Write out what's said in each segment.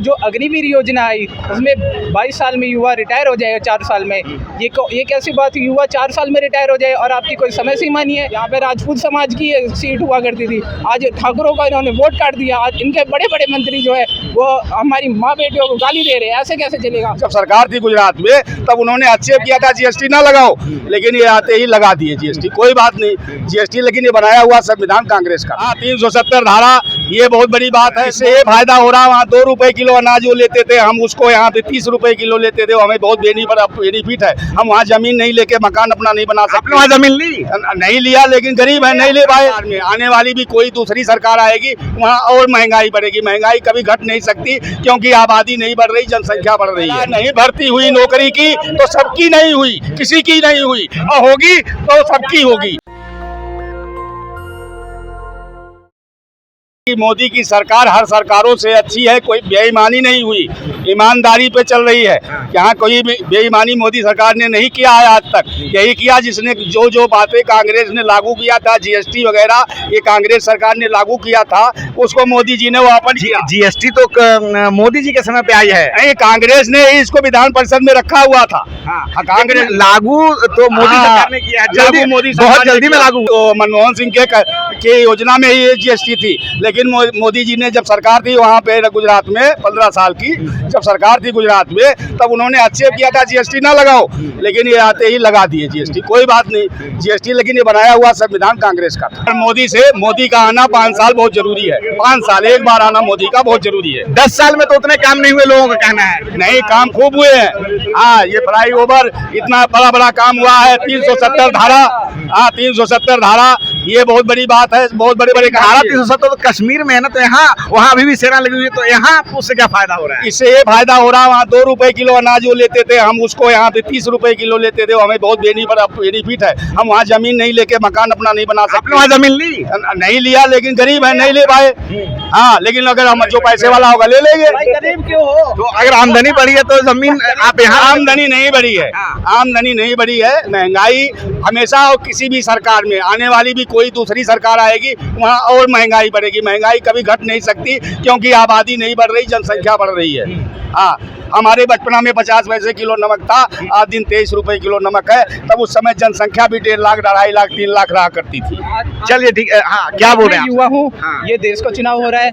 जो अग्निवीर योजना आई उसमें 22 साल में युवा रिटायर हो जाएगा 4 साल में। ये कैसी बात है, युवा 4 साल में रिटायर हो जाए और आपकी कोई समय सीमा नहीं है। यहाँ पे राजपूत समाज की सीट हुआ करती थी, आज ठाकुरों का इन्होंने वोट काट दिया। आज इनके बड़े बड़े मंत्री जो है वो हमारी माँ बेटियों को गाली दे रहे हैं, ऐसे कैसे चलेगा। जब सरकार थी गुजरात में तब उन्होंने अच्छे किया था जीएसटी ना लगाओ, लेकिन ये आते ही लगा दिए जीएसटी। कोई बात नहीं जीएसटी, लेकिन ये बनाया हुआ संविधान कांग्रेस का। 370 धारा ये बहुत बड़ी बात है, इससे ये फायदा हो रहा है। वहाँ 2 रुपए किलो अनाज वो लेते थे, हम उसको यहाँ पे 30 रुपए किलो लेते थे। हमें बहुत बेनिफिट है। हम वहाँ जमीन नहीं लेके मकान अपना नहीं बना सकते। वहाँ जमीन ली नहीं लिया, लेकिन गरीब है, नहीं ले पाए। आने वाली भी कोई दूसरी सरकार आएगी, वहाँ और महंगाई बढ़ेगी। महंगाई कभी घट नहीं सकती, क्योंकि आबादी नहीं बढ़ रही, जनसंख्या बढ़ रही है। नहीं भर्ती हुई नौकरी की तो सबकी नहीं हुई, किसी की नहीं हुई, और होगी तो सबकी होगी। मोदी की सरकार हर सरकारों से अच्छी है, कोई बेईमानी नहीं हुई, ईमानदारी पे चल रही है। यहाँ कोई बेईमानी मोदी सरकार ने नहीं किया है आज तक। यही किया जिसने जो बातें कांग्रेस ने लागू किया था, जीएसटी वगैरह, ये कांग्रेस सरकार ने लागू किया था, उसको मोदी जी ने वापस किया। जीएसटी तो मोदी जी के समय पे आई है। नहीं, कांग्रेस ने इसको विधान परिषद में रखा हुआ था। कांग्रेस लागू तो मोदी सरकार ने किया, जल्दी मोदी बहुत जल्दी में लागू। तो मनमोहन सिंह के योजना में ही ये जीएसटी थी, लेकिन मोदी जी ने जब सरकार थी वहाँ पे गुजरात में 15 साल की जब सरकार थी गुजरात में, तब उन्होंने अच्छे किया था जीएसटी ना लगाओ, लेकिन ये आते ही लगा दिए जीएसटी। कोई बात नहीं जीएसटी, लेकिन ये बनाया हुआ संविधान कांग्रेस का था। मोदी का आना 5 साल बहुत जरूरी है। 5 साल एक बार आना मोदी का बहुत जरूरी है। 10 साल में तो उतने काम नहीं हुए, लोगों का कहना है। नहीं, काम खूब हुए हैं। हाँ, ये फ्लाईओवर इतना बड़ा काम हुआ है। 370 धारा, 370 धारा ये बहुत बड़ी बात है। बहुत बड़े धारा 370 तो कश्मीर में है ना, तो यहाँ वहाँ अभी भी सेना लगी हुई है, तो यहाँ उससे क्या फायदा हो रहा है। इससे ये फायदा हो रहा है, वहाँ 2 रुपए किलो अनाज वो लेते थे, हम उसको यहाँ पे 30 रुपए किलो लेते थे। हमें बहुत बेनिफिट है। हम वहाँ जमीन नहीं लेके मकान अपना नहीं बना सकते। वहाँ जमीन ली नहीं लिया, लेकिन गरीब है, नहीं ले पाए। हाँ, लेकिन अगर हम जो पैसे वाला होगा ले लेंगे। गरीब क्यों हो, तो अगर आमदनी बढ़ी है तो जमीन आप यहाँ। आमदनी नहीं बढ़ी है, आमदनी नहीं बढ़ी है। महंगाई हमेशा, और किसी भी सरकार में, आने वाली भी कोई दूसरी सरकार आएगी, वहाँ और महंगाई बढ़ेगी। महंगाई कभी घट नहीं सकती, क्योंकि आबादी नहीं बढ़ रही, जनसंख्या बढ़ रही है। हाँ, हमारे बचपना में 50 पैसे किलो नमक था, आज दिन 23 रुपए किलो नमक है। तब उस समय जनसंख्या भी 1.5 लाख, 2.5 लाख, 3 लाख रहा करती थी। चलिए ठीक है। हाँ, क्या बोल रहे हैं? युवा हूँ, ये देश का चुनाव हो रहा है,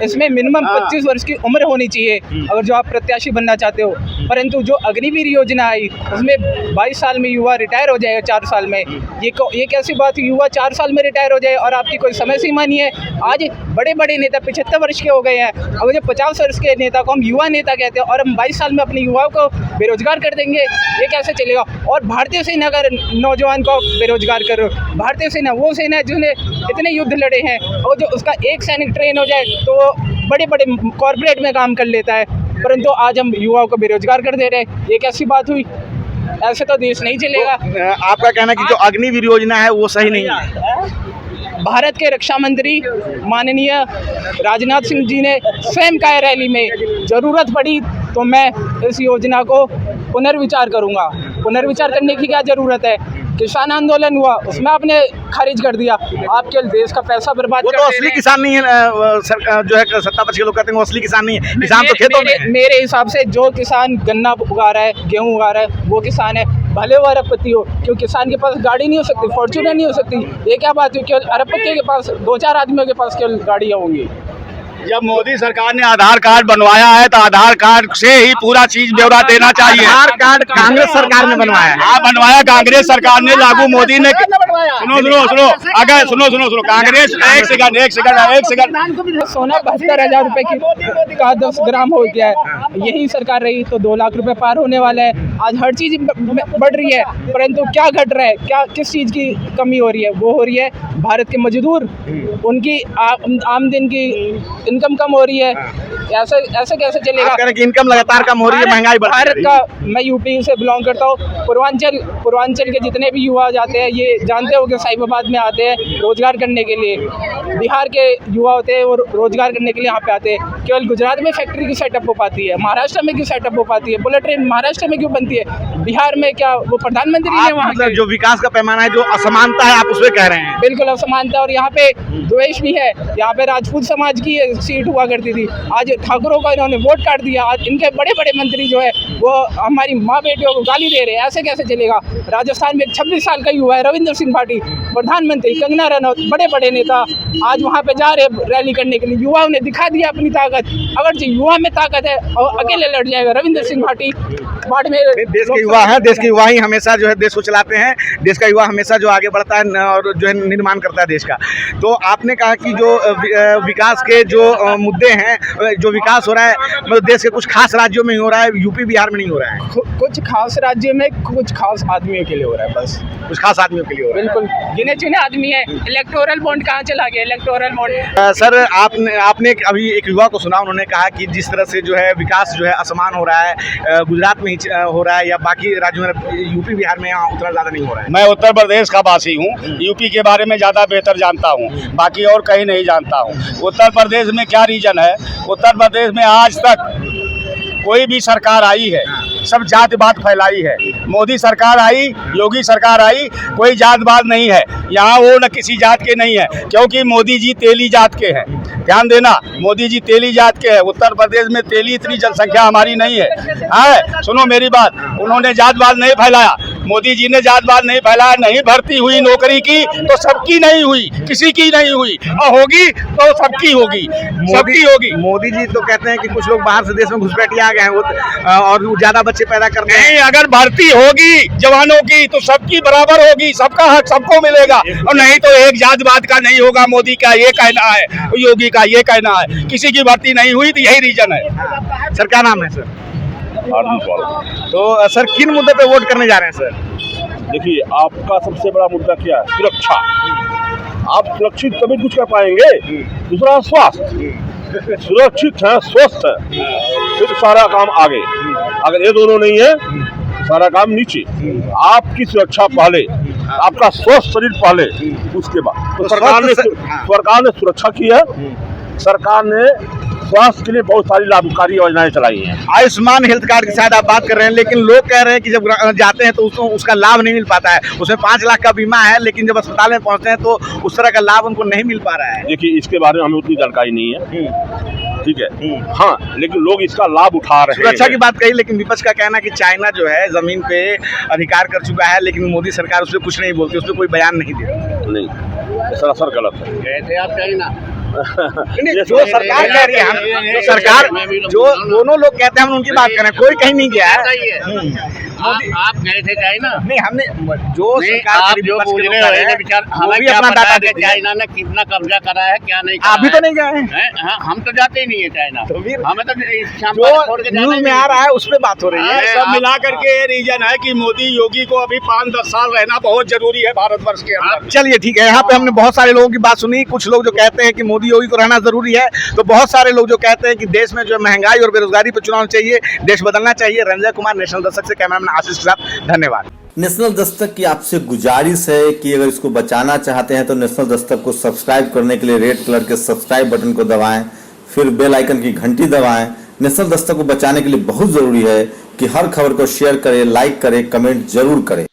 इसमें मिनिमम 25 वर्ष की उम्र होनी चाहिए अगर जो आप प्रत्याशी बनना चाहते हो। परंतु जो अग्निवीर योजना आई उसमें 22 साल में युवा रिटायर हो जाएगा 4 साल में। ये कैसी बात है, युवा 4 साल में रिटायर हो जाए और आपकी कोई समय सीमा नहीं है। आज बड़े बड़े नेता 75 वर्ष के हो गए हैं, अगर जो 50 वर्ष के नेता को हम युवा नेता कहते हैं, और हम 22 साल में अपने युवाओं को बेरोजगार कर देंगे, ये कैसे चलेगा। और भारतीय सेना अगर नौजवान को बेरोजगार करो, भारतीय सेना वो सेना है जिसने इतने युद्ध लड़े हैं, और जो उसका एक सैनिक ट्रेन हो जाए तो वो बड़े बड़े कॉर्पोरेट में काम कर लेता है। परंतु आज हम युवाओं को बेरोजगार कर दे रहे हैं, ये कैसी बात हुई। ऐसे तो देश नहीं चलेगा। तो आपका कहना है कि जो अग्निवीर योजना है वो सही नहीं है। भारत के रक्षा मंत्री माननीय राजनाथ सिंह जी ने स्वयं कहा रैली में, ज़रूरत पड़ी तो मैं इस योजना को पुनर्विचार करूंगा। पुनर्विचार करने की क्या ज़रूरत है। किसान आंदोलन हुआ, उसमें आपने खारिज कर दिया। आप केवल देश का पैसा बर्बाद कर रहे हैं। वो तो असली किसान नहीं है। जो है सत्ता पक्ष के लोग कहते हैं वो असली किसान नहीं है। किसान तो खेतों में। मेरे हिसाब से जो किसान गन्ना उगा रहा है, गेहूँ उगा रहा है, वो किसान है। भले वो अरबपति हो, क्यों किसान के पास गाड़ी नहीं हो सकती, फॉर्च्यूनर नहीं हो सकती। ये क्या बात हुई, केवल अरबपति के पास 2-4 आदमियों के पास केवल गाड़ियाँ होंगी। जब मोदी सरकार ने आधार कार्ड बनवाया है तो आधार कार्ड से ही पूरा चीज ब्यौरा देना चाहिए। आधार कार्ड कांग्रेस सरकार ने बनवाया है। हाँ, बनवाया कांग्रेस सरकार ने, लागू मोदी ने। सुनो अगर सुनो कांग्रेस। एक सेकंड। सोना 72,000 रुपए का 10 ग्राम हो गया है। यही सरकार रही तो 2 लाख रुपए पार होने वाला है। आज हर चीज बढ़ रही है, परंतु क्या घट रहा है, क्या किस चीज की कमी हो रही है। वो हो रही है भारत के मजदूर, उनकी आमदनी की इनकम कम हो रही है। ऐसे कैसे चलेगा। इनकम लगातार कम हो रही है, महंगाई बढ़ भारत का, मैं यूपी से बिलोंग करता हूँ। पूर्वांचल के जितने भी युवा जाते हैं, ये जानते हो कि साहिबाबाद में आते हैं रोजगार करने के लिए। बिहार के युवा होते हैं वो रोजगार करने के लिए यहाँ पे आते हैं। केवल गुजरात में फैक्ट्री की सेटअप हो पाती है, महाराष्ट्र में क्यों सेटअप हो पाती है, बुलेट ट्रेन महाराष्ट्र में क्यों बनती है, बिहार में क्या वो प्रधानमंत्री है वहाँ मतलब जो विकास का पैमाना है, जो असमानता है, आप उसमें कह रहे हैं। बिल्कुल असमानता, और यहाँ पे द्वेष भी है। यहाँ पे राजपूत समाज की सीट हुआ करती थी, आज ठाकुरों का इन्होंने वोट काट दिया। आज इनके बड़े बड़े मंत्री जो है वो हमारी माँ बेटियों को गाली दे रहे हैं, ऐसे कैसे चलेगा। राजस्थान में 26 साल का युवा है रविंद्र सिंह भाटी, प्रधानमंत्री कंगना रनौत, बड़े बड़े नेता आज वहाँ पे जा रहे रैली करने के लिए। युवाओं ने दिखा दिया अपनी ताकत, अगर जो युवा में ताकत है और अकेले लड़ जाएगा रविंद्र सिंह भाटी बाड़मेर। देश के युवा हैं, देश के युवा ही हमेशा जो है देश को चलाते हैं, देश का युवा हमेशा जो आगे बढ़ता है और जो है निर्माण करता है देश का। तो आपने कहा कि जो विकास के जो मुद्दे हैं, जो विकास हो रहा है मतलब देश के कुछ खास राज्यों में ही हो रहा है, यूपी बिहार में नहीं हो रहा है। कुछ खास राज्यों में कुछ खास आदमियों के लिए हो रहा है, बस कुछ खास आदमियों के लिए हो रहा है। बिल्कुल गिने चुने आदमी है। इलेक्टोरल बॉन्ड कहाँ चला गया, इलेक्टोरल बॉन्ड। सर आपने अभी एक युवा को सुना, उन्होंने कहा कि जिस तरह से जो है विकास जो है असमान हो रहा है, गुजरात में ही हो रहा है या बाकी राज्यों में, यूपी बिहार में यहाँ उतना ज़्यादा नहीं हो रहा है। मैं उत्तर प्रदेश का वासी हूँ, यूपी के बारे में ज़्यादा बेहतर जानता हूँ, बाकी और कहीं नहीं जानता हूँ। उत्तर प्रदेश में क्या रीजन है, उत्तर प्रदेश में आज तक कोई भी सरकार आई है सब जातिवाद फैलाई है। मोदी सरकार आई, योगी सरकार आई, कोई जातवाद नहीं है यहाँ, वो न किसी जात के नहीं है, क्योंकि मोदी जी तेली जात के हैं। ध्यान देना, मोदी जी तेली जात के हैं। उत्तर प्रदेश में तेली इतनी जनसंख्या हमारी नहीं है। सुनो मेरी बात, उन्होंने जातवाद नहीं फैलाया, मोदी जी ने जातवाद नहीं फैलाया। नहीं भर्ती हुई नौकरी की तो सबकी नहीं हुई, किसी की नहीं हुई, और होगी तो सबकी होगी, सबकी होगी। मोदी जी तो कहते हैं कि कुछ लोग बाहर से देश में घुसपैठिए आ गए हैं और वो ज्यादा बच्चे पैदा कर रहे हैं। नहीं, अगर भर्ती होगी जवानों की तो सबकी बराबर होगी, सबका हक सबको मिलेगा, और नहीं तो एक जातवाद का नहीं होगा। मोदी का ये कहना है, योगी का ये कहना है, किसी की भर्ती नहीं हुई तो यही रीजन है। सर क्या नाम है सर? तो सर किन मुद्दे पे वोट करने जा रहे हैं सर? देखिए, आपका सबसे बड़ा मुद्दा क्या है? सुरक्षा। आप सुरक्षित तभी कुछ कर पाएंगे। दूसरा स्वास्थ्य, सुरक्षित है, स्वस्थ है, फिर सारा काम आगे। अगर ये दोनों नहीं है तो सारा काम नीचे। आपकी सुरक्षा पहले, आपका स्वस्थ शरीर पहले, उसके बाद। तो सरकार ने सुरक्षा की है। सरकार ने स्वास्थ्य के लिए बहुत सारी लाभकारी योजनाएं चलाई हैं। आयुष्मान हेल्थ कार्ड की शायद आप बात कर रहे हैं, लेकिन लोग कह रहे हैं कि जब जाते हैं तो उसका लाभ नहीं मिल पाता है। उसमें 5 लाख का बीमा है, लेकिन जब अस्पताल में पहुंचते हैं तो उस तरह का लाभ उनको नहीं मिल पा रहा है। देखिए, इसके बारे में हमें उतनी जानकारी नहीं है, ठीक है। हाँ, लेकिन लोग इसका लाभ उठा रहे हैं। सुरक्षा की बात कही, लेकिन विपक्ष का कहना है कि चाइना जो है जमीन पे अधिकार कर चुका है, लेकिन मोदी सरकार उस पर कुछ नहीं बोलती, उस पर कोई बयान नहीं देती। नहीं, सरासर गलत है। कहते आप चाइना जो सरकार कह रही है, हम जो सरकार, जो दोनों लोग कहते हैं हम उनकी बात कर रहे हैं, कोई कहीं नहीं गया है। आप गए थे चाइना? नहीं, हमने जो सरकार आप जो बोल रहे हो, हमें क्या पता है कि चाइना ने कितना कब्जा करा है, क्या नहीं करा। अभी तो नहीं गए हैं। हाँ, हम तो जाते ही नहीं है चाइना। तो फिर हमें तो जो न्यूज में आ रहा है उस पर बात हो रही है। सब मिला करके ये रीजन है कि मोदी योगी को अभी 5-10 साल रहना बहुत जरूरी है भारतवर्ष के अंदर। चलिए ठीक है, यहाँ पे हमने बहुत सारे लोगों की बात सुनी। कुछ लोग जो कहते हैं कि मोदी योगी को रहना जरूरी है, तो बहुत सारे लोग जो कहते हैं कि देश में जो महंगाई और बेरोजगारी पर चुनाव चाहिए, देश बदलना चाहिए। रंजय कुमार, नेशनल दस्तक से कैमरामैन आशीष के साथ, धन्यवाद। नेशनल दस्तक की आपसे गुजारिश है कि अगर इसको बचाना चाहते हैं तो नेशनल दस्तक को सब्सक्राइब करने के लिए रेड कलर के सब्सक्राइब बटन को दबाएं, फिर बेल आइकन की घंटी दबाएं। नेशनल दस्तक को बचाने के लिए बहुत जरूरी है कि हर खबर को शेयर करें, लाइक करें, कमेंट जरूर करें।